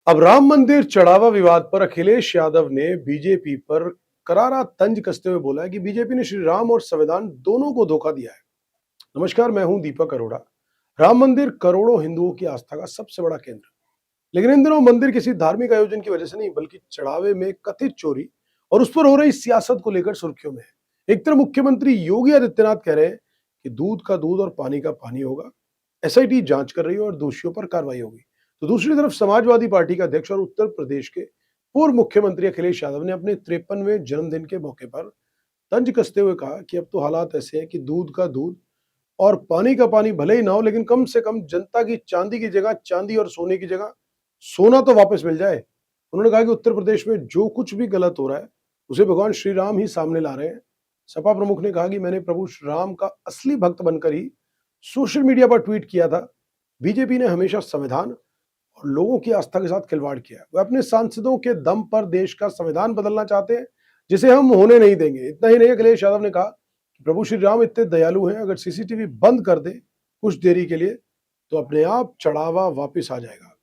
अब राम मंदिर चढ़ावा विवाद पर अखिलेश यादव ने बीजेपी पर करारा तंज कसते हुए बोला है कि बीजेपी ने श्री राम और संविधान दोनों को धोखा दिया है। नमस्कार, मैं हूं दीपक अरोड़ा। राम मंदिर करोड़ों हिंदुओं की आस्था का सबसे बड़ा केंद्र, लेकिन इन दिनों मंदिर किसी धार्मिक आयोजन की वजह से नहीं बल्कि चढ़ावे में कथित चोरी और उस पर हो रही सियासत को लेकर सुर्खियों में है। एक तरफ मुख्यमंत्री योगी आदित्यनाथ कह रहे हैं कि दूध का दूध और पानी का पानी होगा, एसआईटी जांच कर रही है और दोषियों पर कार्रवाई होगी। तो दूसरी तरफ समाजवादी पार्टी का अध्यक्ष और उत्तर प्रदेश के पूर्व मुख्यमंत्री अखिलेश यादव ने अपने 53वें जन्मदिन के मौके पर तंज कसते हुए कहा कि अब तो हालात ऐसे हैं कि दूध का दूध और पानी का पानी भले ही ना हो, लेकिन कम से कम जनता की चांदी की जगह चांदी और सोने की जगह सोना तो वापस मिल जाए। उन्होंने कहा कि उत्तर प्रदेश में जो कुछ भी गलत हो रहा है उसे भगवान श्री राम ही सामने ला रहे हैं। सपा प्रमुख ने कहा कि मैंने प्रभु श्री राम का असली भक्त बनकर ही सोशल मीडिया पर ट्वीट किया था। बीजेपी ने हमेशा संविधान और लोगों की आस्था के साथ खिलवाड़ किया। वे अपने सांसदों के दम पर देश का संविधान बदलना चाहते हैं, जिसे हम होने नहीं देंगे। इतना ही नहीं, अखिलेश यादव ने कहा कि प्रभु श्री राम इतने दयालु हैं, अगर सीसीटीवी बंद कर दे कुछ देरी के लिए तो अपने आप चढ़ावा वापस आ जाएगा।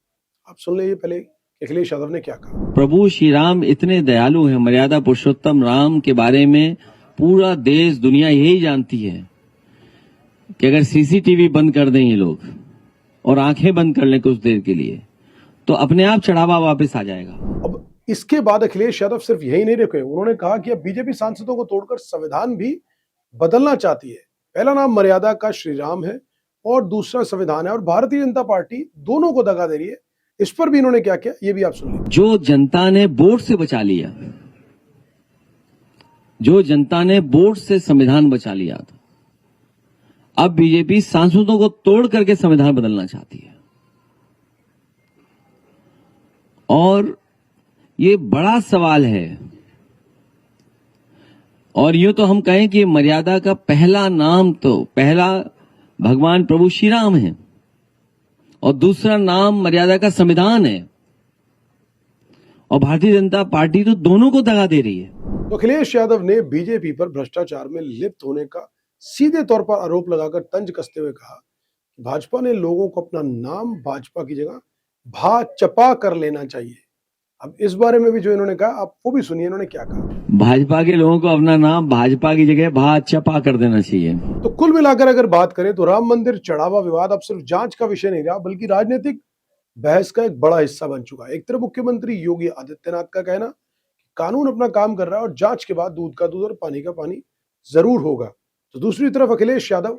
आप सुन लीजिए पहले अखिलेश यादव ने क्या कहा। प्रभु श्री राम इतने दयालु हैं, मर्यादा पुरुषोत्तम राम के बारे में पूरा देश दुनिया यही जानती है कि अगर सीसीटीवी बंद कर दें ये लोग और आंखें बंद कर लें कुछ देर के लिए तो अपने आप चढ़ावा वापस आ जाएगा। अब इसके बाद अखिलेश यादव सिर्फ यही नहीं रुके, उन्होंने कहा कि अब बीजेपी सांसदों को तोड़कर संविधान भी बदलना चाहती है। पहला नाम मर्यादा का श्री राम है और दूसरा संविधान है, और भारतीय जनता पार्टी दोनों को दगा दे रही है। इस पर भी इन्होंने क्या किया ये भी आप सुनिए। जो जनता ने वोट से बचा लिया, जो जनता ने वोट से संविधान बचा लिया था, अब बीजेपी सांसदों को तोड़ करके संविधान बदलना चाहती है। और ये बड़ा सवाल है। और ये तो हम कहें कि मर्यादा का पहला नाम तो पहला भगवान प्रभु श्री राम है और दूसरा नाम मर्यादा का संविधान है, और भारतीय जनता पार्टी तो दोनों को दगा दे रही है। तो अखिलेश यादव ने बीजेपी पर भ्रष्टाचार में लिप्त होने का सीधे तौर पर आरोप लगाकर तंज कसते हुए कहा कि भाजपा ने लोगों को अपना नाम भाजपा की जगह भाजपा कर लेना चाहिए। अब इस बारे में भी जो इन्होंने कहा आप वो भी सुनिए इन्होंने क्या कहा। भाजपा के लोगों को अपना नाम भाजपा की जगह भाजपा कर देना चाहिए। तो कुल मिलाकर अगर बात करें तो राम मंदिर चढ़ावा विवाद अब सिर्फ जांच का विषय नहीं रहा बल्कि राजनीतिक बहस का एक बड़ा हिस्सा बन चुका है। एक तरफ मुख्यमंत्री योगी आदित्यनाथ का कहना कानून अपना काम कर रहा है और जांच के बाद दूध का दूध और पानी का पानी जरूर होगा, तो दूसरी तरफ अखिलेश यादव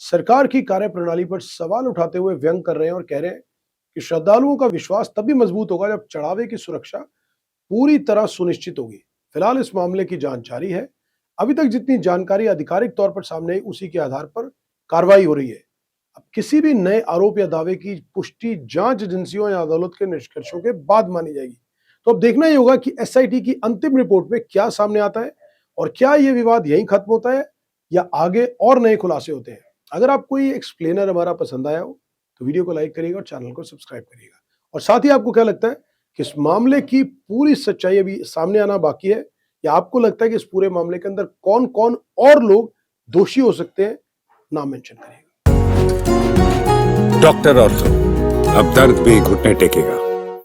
सरकार की कार्यप्रणाली पर सवाल उठाते हुए व्यंग कर रहे हैं और कह रहे हैं कि श्रद्धालुओं का विश्वास तभी मजबूत होगा जब चढ़ावे की सुरक्षा पूरी तरह सुनिश्चित होगी। फिलहाल इस मामले की जांच जारी है। अभी तक जितनी जानकारी आधिकारिक तौर पर सामने आई उसी के आधार पर कार्रवाई हो रही है। अब किसी भी नए आरोप या दावे की पुष्टि जांच एजेंसियों या अदालत के निष्कर्षों के बाद मानी जाएगी। तो अब देखना ही होगा कि एसआईटी की अंतिम रिपोर्ट में क्या सामने आता है और क्या यह विवाद यहीं खत्म होता है या आगे और नए खुलासे होते हैं। अगर आपको ये एक्सप्लेनर हमारा पसंद आया हो तो वीडियो को लाइक करिएगा और चैनल को सब्सक्राइब करिएगा। और साथ ही आपको क्या लगता है कि इस मामले की पूरी सच्चाई अभी सामने आना बाकी है, या आपको लगता है कि इस पूरे मामले के अंदर कौन कौन और लोग दोषी हो सकते हैं, नाम मेंशन करिएगा। डॉक्टर ऑर्थो, अब दर्द भी घुटने टेकेगा।